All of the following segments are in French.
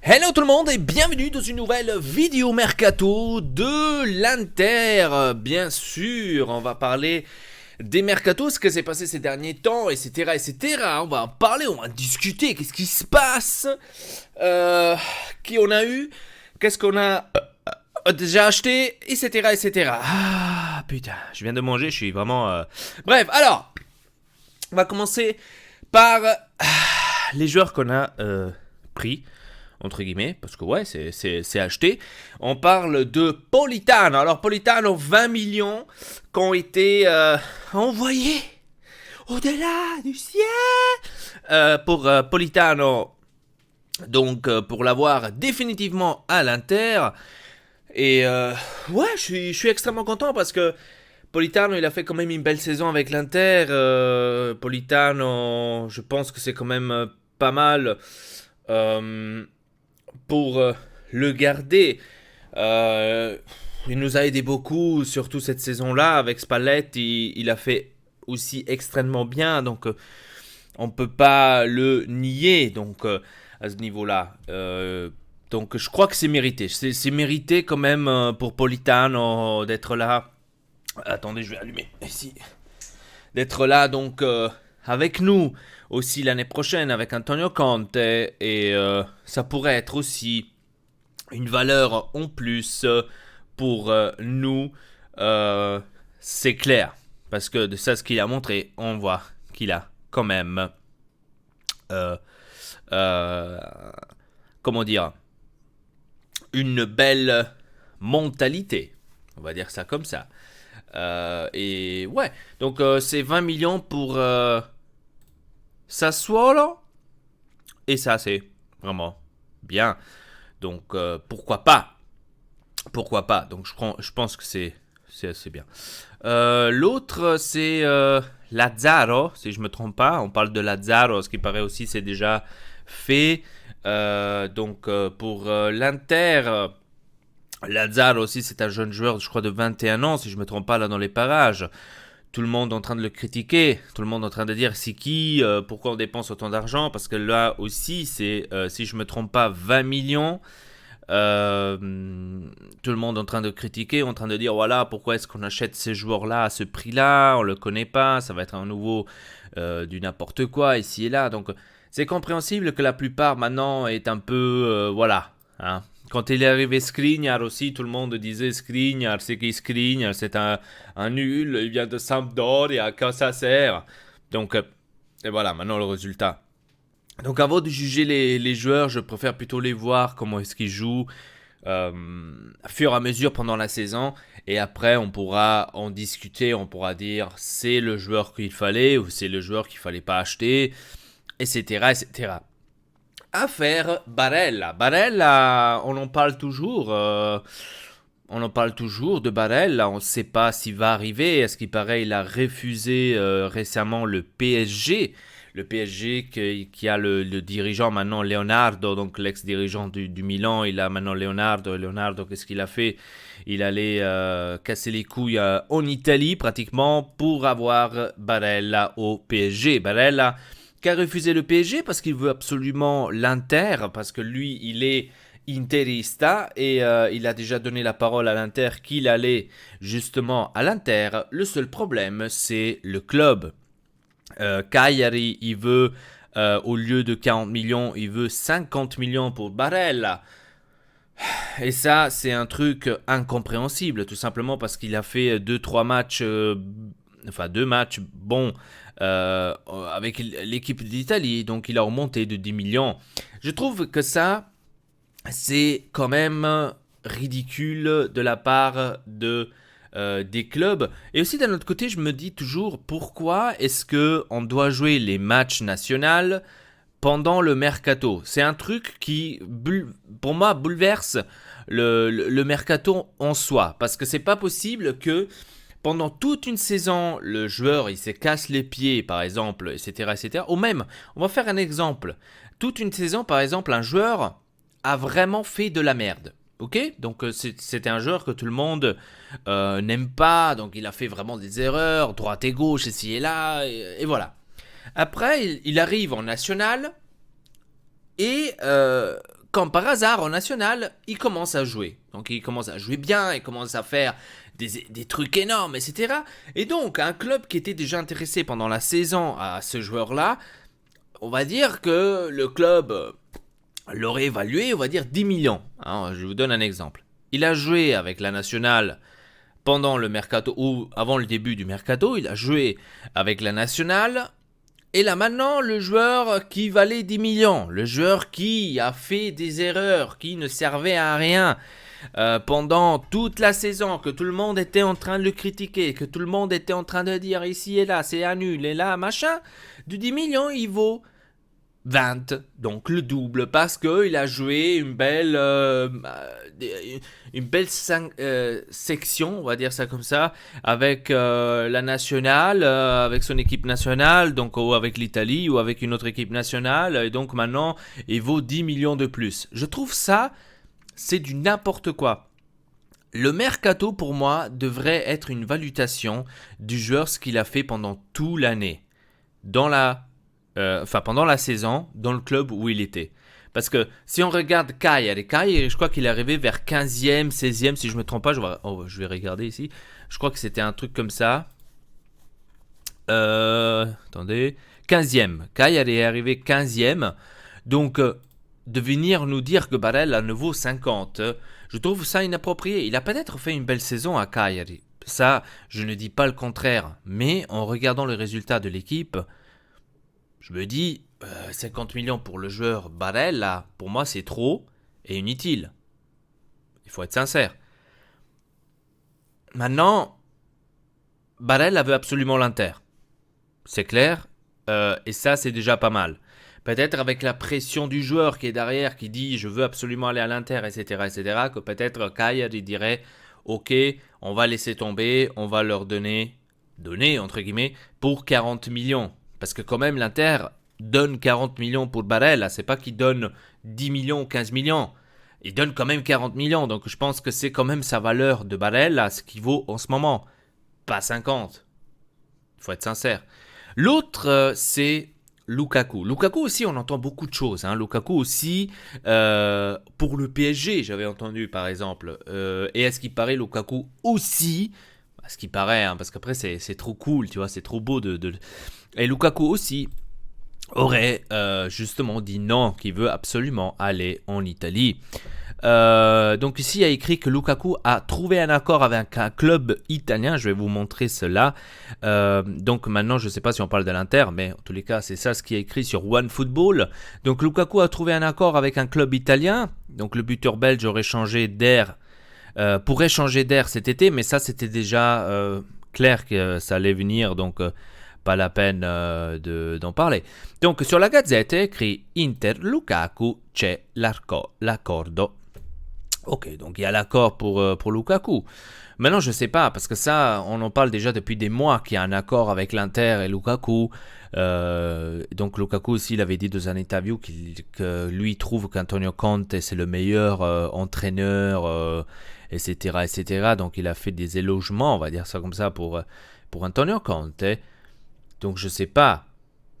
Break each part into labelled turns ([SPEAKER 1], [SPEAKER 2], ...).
[SPEAKER 1] Hello tout le monde et bienvenue dans une nouvelle vidéo mercato de l'Inter. Bien sûr, on va parler des mercatos, ce que s'est passé ces derniers temps, etc., etc. On va en parler, on va discuter, qu'est-ce qui se passe, qui on a eu, qu'est-ce qu'on a déjà acheté, etc., etc. Ah putain, je viens de manger, je suis vraiment... Bref, alors, on va commencer par les joueurs qu'on a pris, entre guillemets, parce que ouais, c'est acheté. On parle de Politano. Alors Politano, 20 millions qui ont été envoyés au-delà du ciel pour Politano. Donc pour l'avoir définitivement à l'Inter. Et ouais, je suis extrêmement content parce que Politano, il a fait quand même une belle saison avec l'Inter. Politano, je pense que c'est quand même pas mal pour le garder. Il nous a aidé beaucoup, surtout cette saison-là. Avec Spalletti, il a fait aussi extrêmement bien. Donc, on ne peut pas le nier donc, à ce niveau-là. Donc, je crois que c'est mérité. C'est mérité quand même pour Politano d'être là. Attendez, je vais allumer ici. D'être là, donc, avec nous aussi l'année prochaine avec Antonio Conte. Et ça pourrait être aussi une valeur en plus pour nous. C'est clair. Parce que de ça, ce qu'il a montré, on voit qu'il a quand même... comment dire, une belle mentalité, on va dire ça comme ça. Et ouais, donc c'est 20 millions pour Sassuolo, et ça c'est vraiment bien. Donc pourquoi pas, donc je pense que c'est assez bien. L'autre c'est Lazzaro, si je me trompe pas. On parle de Lazzaro, ce qui paraît aussi c'est déjà fait. Donc pour l'Inter, Lazzaro aussi c'est un jeune joueur, je crois de 21 ans si je me trompe pas là dans les parages. Tout le monde est en train de le critiquer, tout le monde est en train de dire c'est qui, pourquoi on dépense autant d'argent, parce que là aussi c'est, si je me trompe pas, 20 millions. Tout le monde est en train de critiquer, en train de dire voilà pourquoi est-ce qu'on achète ces joueurs-là à ce prix-là, on le connaît pas, ça va être un nouveau du n'importe quoi ici et là. Donc c'est compréhensible que la plupart maintenant est un peu voilà. Hein. Quand il est arrivé Skriniar aussi, tout le monde disait Skriniar, c'est qui Skriniar, c'est un nul, il vient de Sampdoria, à quoi ça sert. Donc et voilà, maintenant le résultat. Donc avant de juger les joueurs, je préfère plutôt les voir, comment est-ce qu'ils jouent, à fur et à mesure pendant la saison. Et après, on pourra en discuter, on pourra dire c'est le joueur qu'il fallait ou c'est le joueur qu'il fallait pas acheter, etc. etc. Affaire Barella. Barella, on en parle toujours. On en parle toujours de Barella. On ne sait pas s'il va arriver. À ce qui paraît, il a refusé récemment le PSG. Le PSG qui a le dirigeant maintenant Leonardo, donc l'ex-dirigeant du Milan, il a maintenant Leonardo. Leonardo, qu'est-ce qu'il a fait? Il allait casser les couilles en Italie pratiquement pour avoir Barella au PSG. Barella qui a refusé le PSG parce qu'il veut absolument l'Inter, parce que lui, il est interista et il a déjà donné la parole à l'Inter qu'il allait justement à l'Inter. Le seul problème, c'est le club. Cagliari, il veut, au lieu de 40 millions, il veut 50 millions pour Barella. Et ça, c'est un truc incompréhensible, tout simplement parce qu'il a fait 2 matchs bons avec l'équipe d'Italie, donc il a remonté de 10 millions. Je trouve que ça, c'est quand même ridicule de la part des clubs. Et aussi d'un autre côté, je me dis toujours pourquoi est-ce qu'on doit jouer les matchs nationaux pendant le mercato. C'est un truc qui, pour moi, bouleverse le mercato en soi. Parce que c'est pas possible que pendant toute une saison, le joueur il se casse les pieds, par exemple, etc., etc. Ou même, on va faire un exemple. Toute une saison, par exemple, un joueur a vraiment fait de la merde. Ok, donc c'était un joueur que tout le monde n'aime pas, donc il a fait vraiment des erreurs, droite et gauche, ici et là, et voilà. Après, il arrive en national, et comme par hasard, en national, il commence à jouer. Donc il commence à jouer bien, il commence à faire des trucs énormes, etc. Et donc, un club qui était déjà intéressé pendant la saison à ce joueur-là, on va dire que le club l'aurait évalué, on va dire 10 millions. Alors, je vous donne un exemple. Il a joué avec la nationale pendant le mercato, ou avant le début du mercato, il a joué avec la nationale. Et là maintenant, le joueur qui valait 10 millions, le joueur qui a fait des erreurs, qui ne servait à rien pendant toute la saison, que tout le monde était en train de le critiquer, que tout le monde était en train de dire ici et là, c'est à nul et là, machin, du 10 millions, il vaut 20, donc le double, parce qu'il a joué une belle section, on va dire ça comme ça, avec la nationale, avec son équipe nationale, donc ou avec l'Italie, ou avec une autre équipe nationale, et donc maintenant, il vaut 10 millions de plus. Je trouve ça, c'est du n'importe quoi. Le mercato, pour moi, devrait être une valuation du joueur, ce qu'il a fait pendant toute l'année, pendant la saison, dans le club où il était. Parce que si on regarde Kai, je crois qu'il est arrivé vers 15e, 16e, si je ne me trompe pas, je vais regarder ici. Je crois que c'était un truc comme ça. Attendez. 15e. Kai est arrivé 15e. Donc, de venir nous dire que Barella ne vaut 50, je trouve ça inapproprié. Il a peut-être fait une belle saison à Cagliari. Ça, je ne dis pas le contraire. Mais en regardant les résultats de l'équipe, je me dis, 50 millions pour le joueur Barella, pour moi c'est trop et inutile. Il faut être sincère. Maintenant, Barella veut absolument l'Inter. C'est clair, et ça c'est déjà pas mal. Peut-être avec la pression du joueur qui est derrière, qui dit je veux absolument aller à l'Inter, etc., que peut-être Cagliari dirait ok, on va laisser tomber, on va leur donner entre guillemets, pour 40 millions. Parce que quand même l'Inter donne 40 millions pour Barella, c'est pas qu'il donne 10 millions ou 15 millions. Il donne quand même 40 millions, donc je pense que c'est quand même sa valeur de Barella, ce qu'il vaut en ce moment. Pas 50. Il faut être sincère. L'autre, c'est Lukaku. Lukaku aussi, on entend beaucoup de choses. Lukaku aussi, pour le PSG, j'avais entendu par exemple. Et à ce qui paraît, Lukaku aussi, à ce qui paraît, parce qu'après c'est trop cool, tu vois, c'est trop beau Et Lukaku aussi aurait justement dit non, qu'il veut absolument aller en Italie. Donc ici il y a écrit que Lukaku a trouvé un accord avec un club italien, je vais vous montrer cela. Donc maintenant je ne sais pas si on parle de l'Inter, mais en tous les cas c'est ça ce qui est écrit sur OneFootball. Donc Lukaku a trouvé un accord avec un club italien, donc le buteur belge pourrait changer d'air cet été, mais ça c'était déjà clair que ça allait venir, donc pas la peine d'en parler. Donc sur la Gazette est écrit Inter Lukaku c'è l'accordo. Ok, donc il y a l'accord pour Lukaku. Maintenant, je ne sais pas, parce que ça, on en parle déjà depuis des mois qu'il y a un accord avec l'Inter et Lukaku. Donc Lukaku aussi, il avait dit dans un interview que lui trouve qu'Antonio Conte c'est le meilleur entraîneur, etc. Donc il a fait des élogements, on va dire ça comme ça, pour Antonio Conte. Donc je ne sais pas.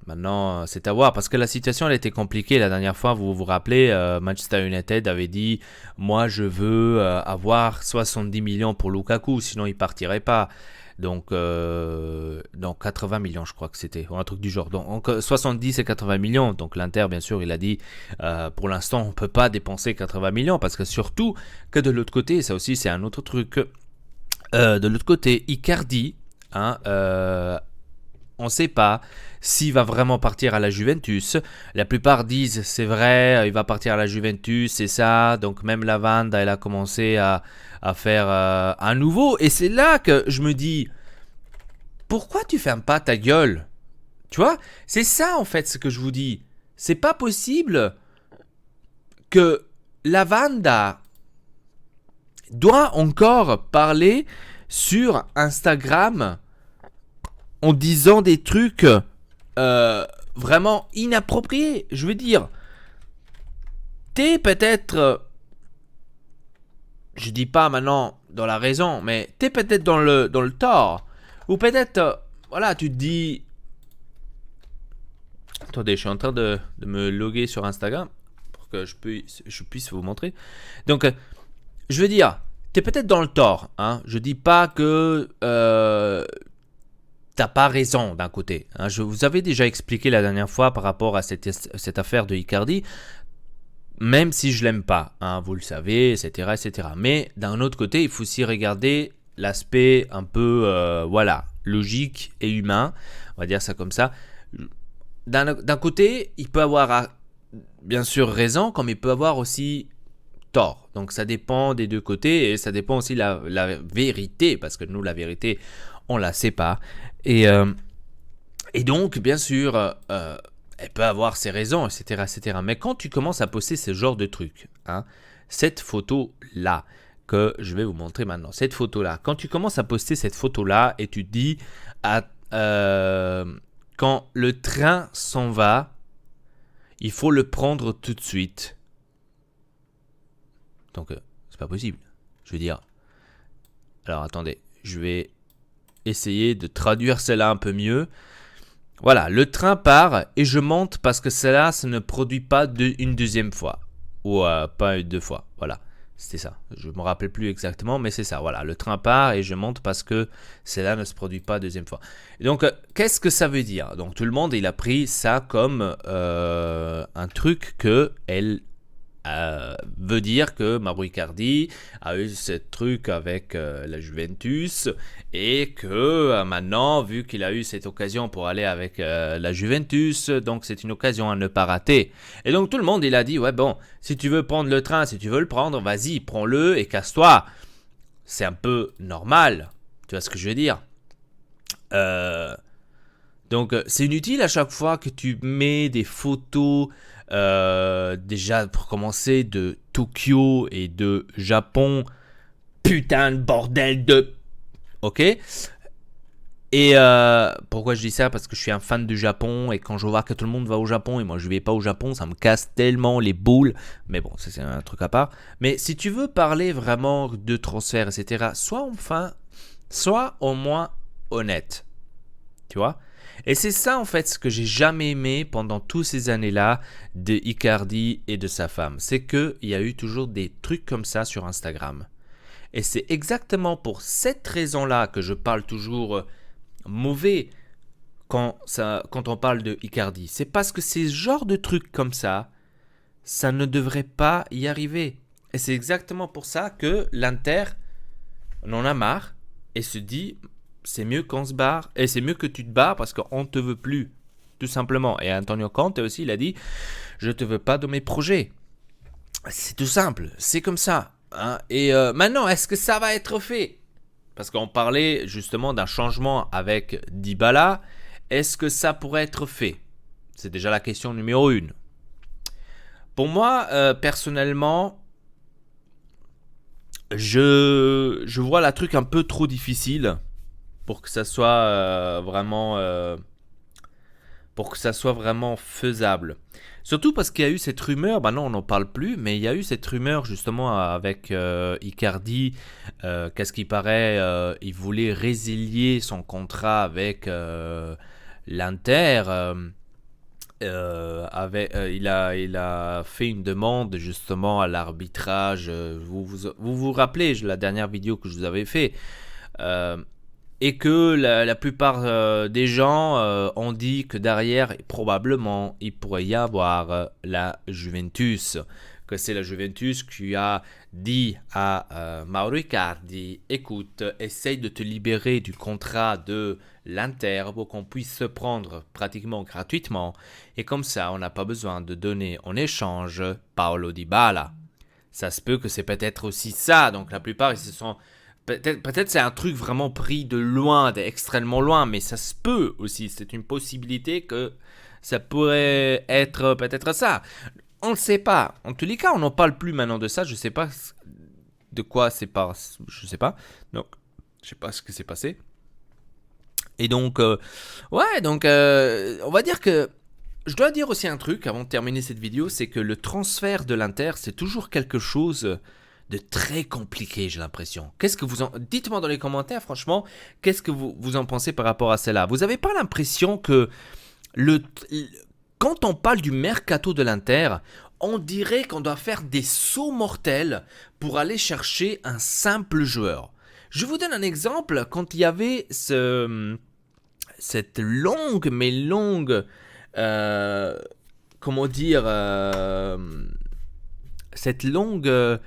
[SPEAKER 1] Maintenant, c'est à voir, parce que la situation elle était compliquée la dernière fois, vous vous rappelez, Manchester United avait dit « Moi, je veux avoir 70 millions pour Lukaku, sinon il partirait pas. » Donc 80 millions, je crois que c'était, ou un truc du genre. Donc 70 et 80 millions. Donc l'Inter, bien sûr, il a dit pour l'instant, on ne peut pas dépenser 80 millions, parce que surtout que de l'autre côté, ça aussi c'est un autre truc, de l'autre côté, Icardi, on ne sait pas s'il va vraiment partir à la Juventus. La plupart disent c'est vrai, il va partir à la Juventus, c'est ça. Donc même Lavanda, elle a commencé à faire un nouveau. Et c'est là que je me dis, pourquoi tu fermes pas ta gueule? Tu vois, c'est ça en fait ce que je vous dis. C'est pas possible que Lavanda doit encore parler sur Instagram en disant des trucs vraiment inappropriés. Je veux dire, t'es peut-être, je dis pas maintenant dans la raison, mais t'es peut-être dans le tort. Ou peut-être, voilà, tu te dis... Attendez, je suis en train de me loguer sur Instagram pour que je puisse vous montrer. Donc, je veux dire, tu es peut-être dans le tort. Hein. Je dis pas que t'as pas raison d'un côté. Hein. Je vous avais déjà expliqué la dernière fois par rapport à cette affaire de Icardi. Même si je l'aime pas, hein, vous le savez, etc., etc. Mais d'un autre côté, il faut aussi regarder l'aspect un peu, logique et humain. On va dire ça comme ça. D'un côté, il peut avoir, bien sûr, raison, comme il peut avoir aussi tort. Donc ça dépend des deux côtés et ça dépend aussi de la vérité, parce que nous, la vérité, on la sait pas. Et donc, bien sûr, elle peut avoir ses raisons, etc., etc. Mais quand tu commences à poster ce genre de trucs, hein, cette photo-là, que je vais vous montrer maintenant, cette photo-là, quand tu commences à poster cette photo-là et tu te dis, quand le train s'en va, il faut le prendre tout de suite. Donc, c'est pas possible. Je veux dire. Alors, attendez, je vais essayer de traduire cela un peu mieux. Voilà, le train part et je monte parce que cela, ça ne produit pas une deuxième fois. Ou pas deux fois, voilà. C'était ça. Je ne me rappelle plus exactement, mais c'est ça. Voilà, le train part et je monte parce que cela ne se produit pas deuxième fois. Et donc, qu'est-ce que ça veut dire? Donc, tout le monde, il a pris ça comme un truc que elle veut dire que Mauro Icardi a eu ce truc avec la Juventus et que maintenant, vu qu'il a eu cette occasion pour aller avec la Juventus, donc c'est une occasion à ne pas rater. Et donc tout le monde, il a dit, ouais bon, si tu veux prendre le train, si tu veux le prendre, vas-y, prends-le et casse-toi. C'est un peu normal, tu vois ce que je veux dire. Donc c'est inutile à chaque fois que tu mets des photos, déjà pour commencer, de Tokyo et de Japon. Putain de bordel de... Ok. Et pourquoi je dis ça? Parce que je suis un fan du Japon et quand je vois que tout le monde va au Japon et moi je vais pas au Japon, ça me casse tellement les boules. Mais bon, ça c'est un truc à part. Mais si tu veux parler vraiment de transfert, etc., sois au moins honnête. Tu vois? Et c'est ça en fait ce que j'ai jamais aimé pendant toutes ces années-là de Icardi et de sa femme. C'est qu'il y a eu toujours des trucs comme ça sur Instagram. Et c'est exactement pour cette raison-là que je parle toujours mauvais quand on parle de Icardi. C'est parce que ces genres de trucs comme ça ne devrait pas y arriver. Et c'est exactement pour ça que l'Inter en a marre et se dit... c'est mieux qu'on se barre, et c'est mieux que tu te barres parce qu'on ne te veut plus, tout simplement. Et Antonio Conte aussi, il a dit, je ne te veux pas dans mes projets. C'est tout simple, c'est comme ça. Hein. Et maintenant, est-ce que ça va être fait? Parce qu'on parlait justement d'un changement avec Dybala. Est-ce que ça pourrait être fait? C'est déjà la question numéro 1. Pour moi, personnellement, je vois la truc un peu trop difficile pour que ça soit vraiment faisable. Surtout parce qu'il y a eu cette rumeur, non on n'en parle plus, mais il y a eu cette rumeur justement avec Icardi, qu'est-ce qui paraît, il voulait résilier son contrat avec l'Inter, il a fait une demande justement à l'arbitrage, vous rappelez la dernière vidéo que je vous avais fait, et que la plupart des gens ont dit que derrière, probablement, il pourrait y avoir la Juventus. Que c'est la Juventus qui a dit à Mauro Icardi, écoute, essaye de te libérer du contrat de l'Inter pour qu'on puisse se prendre pratiquement gratuitement. Et comme ça, on n'a pas besoin de donner en échange Paulo Dybala. Ça se peut que c'est peut-être aussi ça. Donc la plupart, ils se sont... Peut-être c'est un truc vraiment pris de loin, d'extrêmement loin, mais ça se peut aussi. C'est une possibilité que ça pourrait être peut-être ça. On ne sait pas. En tous les cas, on n'en parle plus maintenant de ça. Je ne sais pas de quoi c'est pas. Je ne sais pas. Donc, je ne sais pas ce que s'est passé. Et donc, on va dire que... Je dois dire aussi un truc avant de terminer cette vidéo, c'est que le transfert de l'Inter, c'est toujours quelque chose... de très compliqué, j'ai l'impression. Dites-moi dans les commentaires, franchement, qu'est-ce que vous en pensez par rapport à cela? Vous n'avez pas l'impression que quand on parle du mercato de l'Inter, On dirait qu'on doit faire des sauts mortels pour aller chercher un simple joueur. Je vous donne un exemple. Quand il y avait cette longue, mais longue, comment dire, cette longue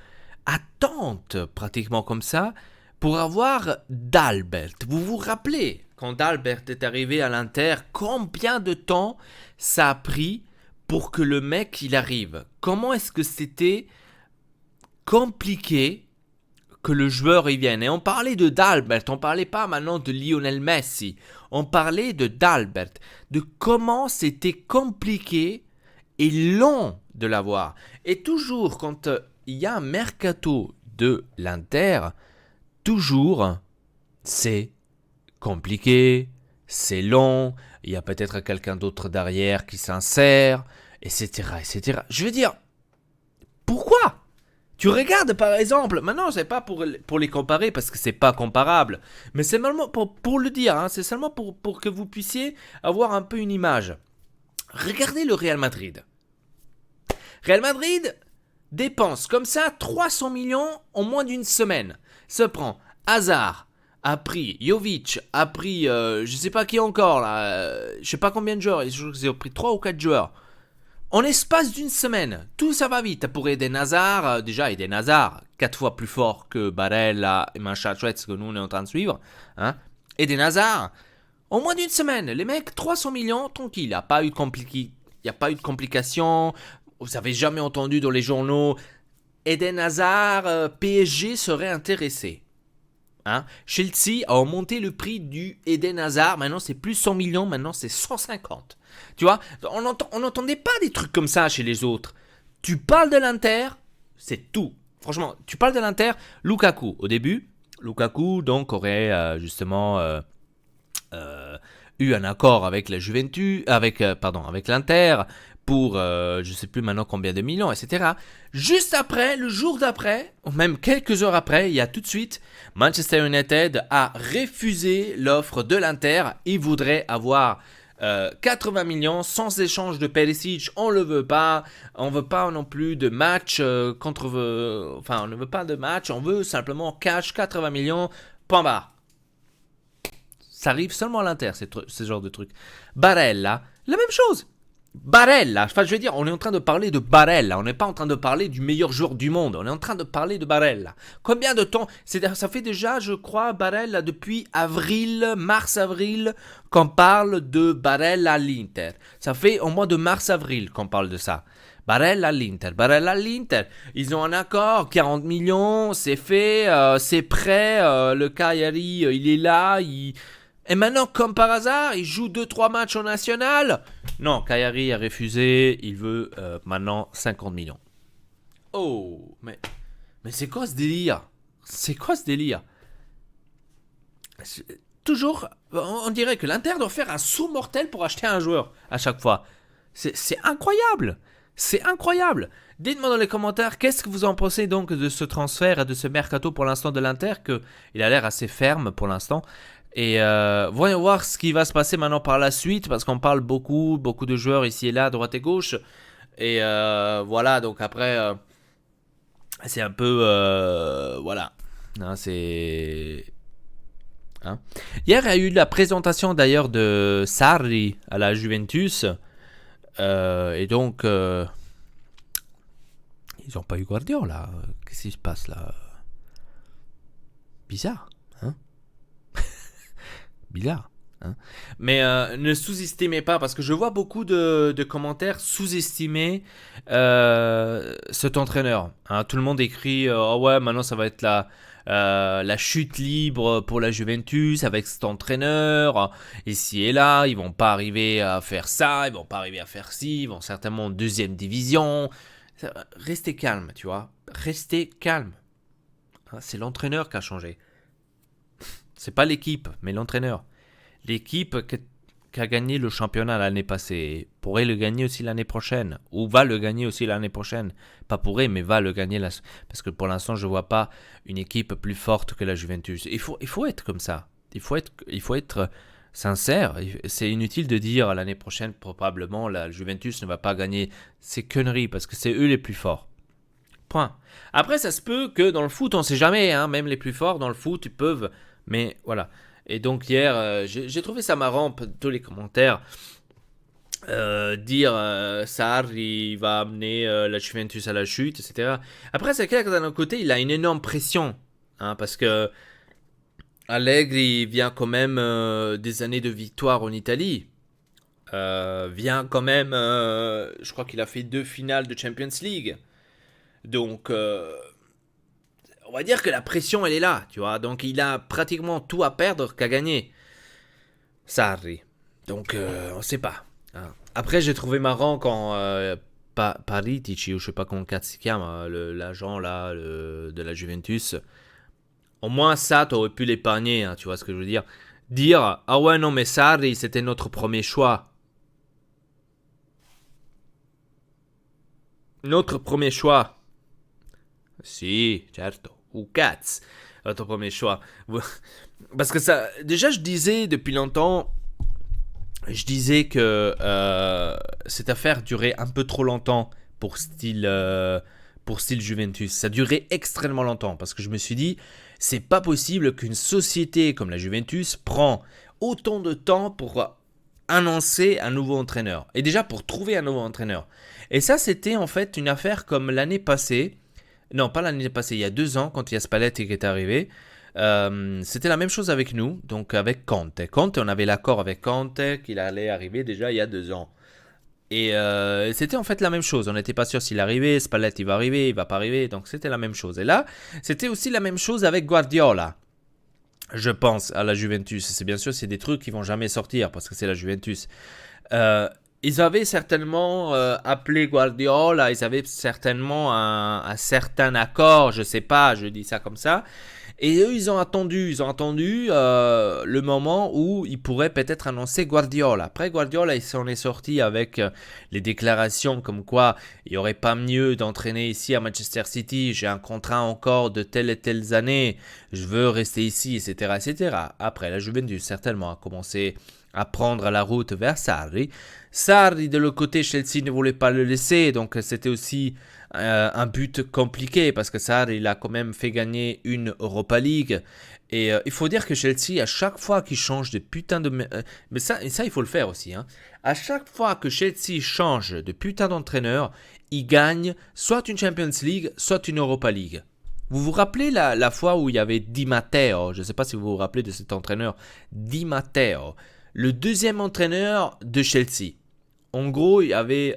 [SPEAKER 1] attente, pratiquement comme ça, pour avoir Dalbert. Vous vous rappelez, quand Dalbert est arrivé à l'Inter, combien de temps ça a pris pour que le mec il arrive? Comment est-ce que c'était compliqué que le joueur y vienne? Et on parlait de Dalbert, on parlait pas maintenant de Lionel Messi, on parlait de Dalbert, de comment c'était compliqué et long de l'avoir. Et toujours quand il y a un mercato de l'Inter, toujours c'est compliqué, c'est long, il y a peut-être quelqu'un d'autre derrière qui s'insère, etc., etc. Je veux dire, pourquoi? Tu regardes par exemple, maintenant c'est pas pour les comparer parce que c'est pas comparable, mais c'est seulement pour le dire, hein, c'est seulement pour que vous puissiez avoir un peu une image. Regardez le Real Madrid. Real Madrid dépense comme ça 300 millions en moins d'une semaine. Se prend Hazard, a pris Jovic, a pris je sais pas qui encore là, je sais pas combien de joueurs, ils ont pris 3 ou 4 joueurs. En l'espace d'une semaine, tout ça va vite pour Eden Hazard. Déjà, Eden Hazard, 4 fois plus fort que Barella et machin chouette, ce que nous on est en train de suivre. Hein. Eden Hazard, en moins d'une semaine, les mecs, 300 millions, tranquille, il n'y a pas eu de complications. Vous n'avez jamais entendu dans les journaux, Eden Hazard, PSG serait intéressé. Hein? Chelsea a augmenté le prix du Eden Hazard, maintenant c'est plus 100 millions, maintenant c'est 150. Tu vois, on n'entendait pas des trucs comme ça chez les autres. Tu parles de l'Inter, c'est tout. Franchement, tu parles de l'Inter, Lukaku, au début, Lukaku donc aurait justement eu un accord avec la Juventus, avec l'Inter, pour je ne sais plus maintenant combien de millions, etc. Juste après, le jour d'après, ou même quelques heures après, il y a tout de suite, Manchester United a refusé l'offre de l'Inter. Il voudrait avoir 80 millions sans échange de Perisic. On le veut pas. On veut pas non plus de match on ne veut pas de match. On veut simplement cash 80 millions. Point barre. Ça arrive seulement à l'Inter, ce genre de truc. Barella, la même chose. Barella, je veux dire, on est en train de parler de Barella, on n'est pas en train de parler du meilleur joueur du monde, on est en train de parler de Barella. Combien de temps? Ça fait déjà, je crois, Barella depuis mars-avril, qu'on parle de Barella à l'Inter. Ça fait au mois de mars-avril qu'on parle de ça. Barella à l'Inter, ils ont un accord, 40 millions, c'est fait, c'est prêt, le Cagliari, il est là, Et maintenant, comme par hasard, il joue 2-3 matchs en national. Non, Cagliari a refusé. Il veut maintenant 50 millions. Oh, mais c'est quoi ce délire? Toujours, on dirait que l'Inter doit faire un saut mortel pour acheter un joueur à chaque fois. C'est incroyable. C'est incroyable. Dites-moi dans les commentaires, qu'est-ce que vous en pensez donc de ce transfert et de ce mercato pour l'instant de l'Inter, qu'il a l'air assez ferme pour l'instant. Et voyons voir ce qui va se passer maintenant par la suite, parce qu'on parle beaucoup de joueurs ici et là, droite et gauche. Et voilà, donc après, c'est un peu... voilà. Hein, c'est... Hein. Hier, il y a eu la présentation d'ailleurs de Sarri à la Juventus. Et donc, ils n'ont pas eu Guardiola. Qu'est-ce qui se passe là? Bizarre. Bizarre. Hein. Mais ne sous-estimez pas, parce que je vois beaucoup de commentaires sous-estimer cet entraîneur. Hein. Tout le monde écrit oh ouais, maintenant ça va être la chute libre pour la Juventus avec cet entraîneur. Ici et là, ils vont pas arriver à faire ça, ils vont pas arriver à faire ci, ils vont certainement en deuxième division. Restez calme, tu vois. Restez calme. Hein, c'est l'entraîneur qui a changé. C'est pas l'équipe, mais l'entraîneur. L'équipe qui a gagné le championnat l'année passée pourrait le gagner aussi l'année prochaine, ou va le gagner aussi l'année prochaine. Pas pourrait, mais va le gagner, parce que pour l'instant, je vois pas une équipe plus forte que la Juventus. Il faut être comme ça. Il faut être sincère. C'est inutile de dire l'année prochaine, probablement, la Juventus ne va pas gagner. C'est conneries parce que c'est eux les plus forts. Point. Après, ça se peut que dans le foot, on ne sait jamais. Hein, même les plus forts dans le foot, ils peuvent. Mais voilà. Et donc hier, j'ai trouvé ça marrant, tous les commentaires. Dire Sarri va amener la Juventus à la chute, etc. Après, c'est clair que d'un autre côté, il a une énorme pression. Hein, parce que Allegri vient quand même des années de victoire en Italie. Vient quand même, je crois qu'il a fait 2 finales de Champions League. Donc, on va dire que la pression, elle est là, tu vois. Donc, il a pratiquement tout à perdre qu'à gagner. Sarri. Donc, on sait pas. Hein. Après, j'ai trouvé marrant quand Paritici, ou je sais pas comment se chiama, l'agent là, de la Juventus. Au moins, ça, t'aurais pu l'épargner, hein, tu vois ce que je veux dire. Dire, ah ouais, non, mais Sarri, c'était notre premier choix. Notre premier choix. Si, certo. Ou Cats, notre premier choix. Parce que ça, déjà, je disais depuis longtemps, je disais que cette affaire durait un peu trop longtemps pour style Juventus. Ça durait extrêmement longtemps parce que je me suis dit, c'est pas possible qu'une société comme la Juventus prend autant de temps pour annoncer un nouveau entraîneur. Et déjà pour trouver un nouveau entraîneur. Et ça, c'était en fait une affaire comme l'année passée. Non, pas l'année passée, il y a 2 ans, quand il y a Spalletti qui est arrivé. C'était la même chose avec nous, donc avec Conte. Conte, on avait l'accord avec Conte qu'il allait arriver déjà il y a 2 ans. Et c'était en fait la même chose. On n'était pas sûr s'il arrivait, Spalletti va arriver, il va pas arriver, donc c'était la même chose. Et là, c'était aussi la même chose avec Guardiola. Je pense à la Juventus. C'est bien sûr, c'est des trucs qui vont jamais sortir parce que c'est la Juventus. Ils avaient certainement appelé Guardiola, ils avaient certainement un certain accord, je sais pas, je dis ça comme ça. Et eux, ils ont attendu le moment où ils pourraient peut-être annoncer Guardiola. Après Guardiola, il s'en est sorti avec les déclarations comme quoi il n'y aurait pas mieux d'entraîner ici à Manchester City. J'ai un contrat encore de telles et telles années. Je veux rester ici, etc., etc. Après, la Juventus certainement a commencé à prendre la route vers Sarri. Sarri, de l'autre côté, Chelsea ne voulait pas le laisser, donc c'était aussi un but compliqué parce que Sarri, il a quand même fait gagner une Europa League. Et il faut dire que Chelsea, à chaque fois qu'il change de putain de... mais ça, il faut le faire aussi. Hein. À chaque fois que Chelsea change de putain d'entraîneur, il gagne soit une Champions League, soit une Europa League. Vous vous rappelez la fois où il y avait Di Matteo, je ne sais pas si vous vous rappelez de cet entraîneur, Di Matteo, le deuxième entraîneur de Chelsea. En gros, il y avait,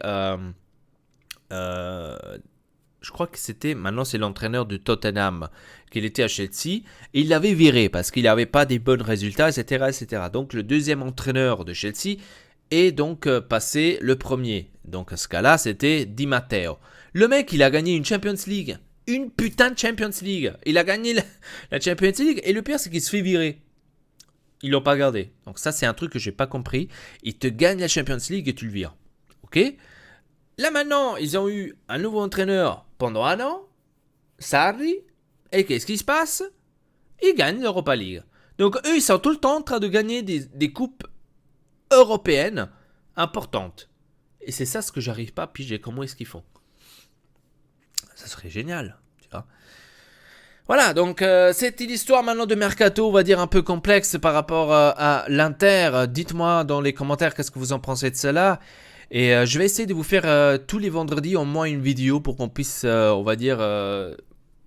[SPEAKER 1] je crois que c'était, maintenant c'est l'entraîneur de Tottenham, qu'il était à Chelsea, et il l'avait viré parce qu'il n'avait pas des bons résultats, etc., etc. Donc le deuxième entraîneur de Chelsea est donc passé le premier. Donc à ce cas-là, c'était Di Matteo. Le mec, il a gagné une Champions League. Une putain de Champions League. Il a gagné la Champions League, et le pire, c'est qu'il se fait virer. Ils l'ont pas gardé. Donc ça, c'est un truc que j'ai pas compris. Ils te gagnent la Champions League et tu le vires. Ok ? Là maintenant, ils ont eu un nouveau entraîneur pendant 1 an, Sarri, et qu'est-ce qui se passe ? Ils gagnent l'Europa League. Donc eux, ils sont tout le temps en train de gagner des coupes européennes importantes. Et c'est ça ce que j'arrive pas à piger. Comment est-ce qu'ils font ? Ça serait génial, tu vois. Voilà, donc c'est une histoire maintenant de Mercato, on va dire un peu complexe par rapport à l'Inter. Dites-moi dans les commentaires qu'est-ce que vous en pensez de cela. Et je vais essayer de vous faire tous les vendredis au moins une vidéo pour qu'on puisse, on va dire,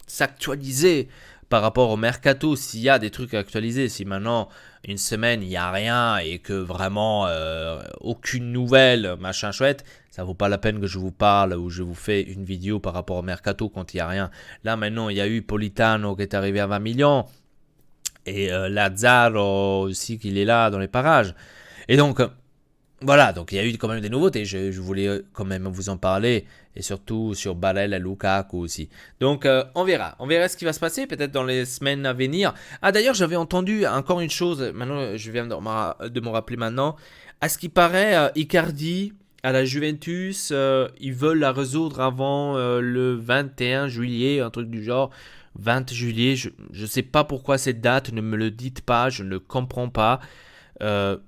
[SPEAKER 1] s'actualiser par rapport au Mercato. S'il y a des trucs à actualiser, si maintenant une semaine il n'y a rien et que vraiment aucune nouvelle, machin chouette, ça vaut pas la peine que je vous parle ou je vous fais une vidéo par rapport au Mercato quand il n'y a rien. Là maintenant il y a eu Politano qui est arrivé à 20 millions et Lazzaro aussi qui est là dans les parages. Et donc voilà, donc il y a eu quand même des nouveautés, je voulais quand même vous en parler, et surtout sur Barella et Lukaku aussi. Donc on verra ce qui va se passer, peut-être dans les semaines à venir. Ah d'ailleurs, j'avais entendu encore une chose, maintenant je viens de me rappeler maintenant, à ce qui paraît, Icardi à la Juventus, ils veulent la résoudre avant le 21 juillet, un truc du genre, 20 juillet, je ne sais pas pourquoi cette date, ne me le dites pas, je ne comprends pas. Je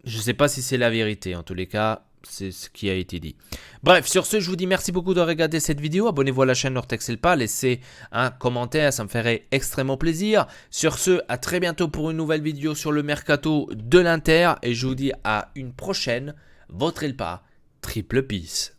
[SPEAKER 1] ne sais pas si c'est la vérité. En tous les cas, c'est ce qui a été dit. Bref, sur ce, je vous dis merci beaucoup de regarder cette vidéo. Abonnez-vous à la chaîne Nortexelpa. Laissez un commentaire, ça me ferait extrêmement plaisir. Sur ce, à très bientôt pour une nouvelle vidéo sur le mercato de l'Inter. Et je vous dis à une prochaine. Votre Elpa, triple peace.